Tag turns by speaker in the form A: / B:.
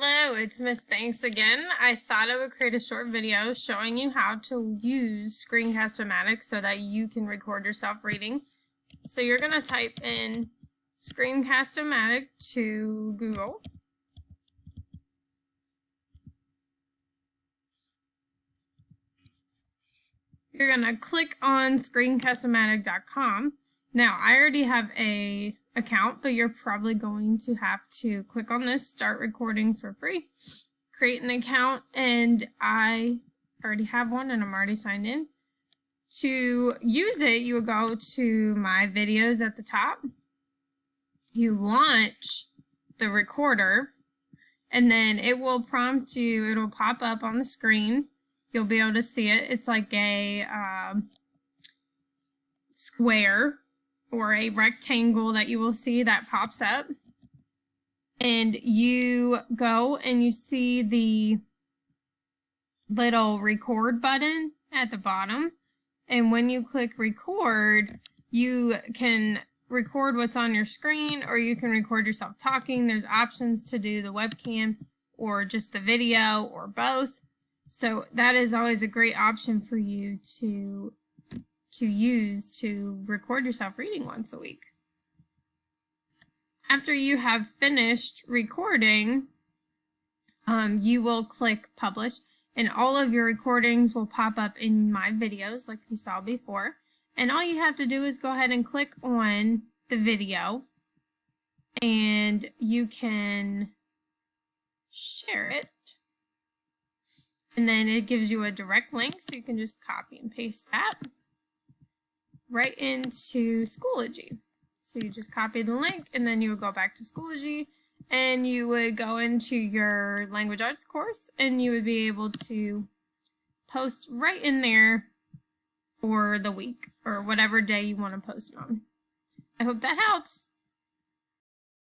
A: Hello, it's Miss Banks again. I thought I would create a short video showing you how to use Screencast-O-Matic so that you can record yourself reading. So you're going to type in Screencast-O-Matic to Google. You're going to click on screencast-o-matic.com. Now, I already have a account, but you're probably going to have to click on this, start recording for free, create an account, and I already have one and I'm already signed in. To use it, you would go to my videos at the top, you launch the recorder, and then it will prompt you, it'll pop up on the screen. You'll be able to see it. It's like a square or a rectangle that you will see that pops up. And you go and you see the little record button at the bottom. And when you click record, you can record what's on your screen, or you can record yourself talking. There's options to do the webcam or just the video or both. So that is always a great option for you to use to record yourself reading once a week. After you have finished recording, you will click publish, and all of your recordings will pop up in my videos like you saw before. And all you have to do is go ahead and click on the video, and you can share it. And then it gives you a direct link, so you can just copy and paste that right into Schoology. So you just copy the link, and then you would go back to Schoology, and you would go into your language arts course, and you would be able to post right in there for the week or whatever day you want to post it on. I hope that helps.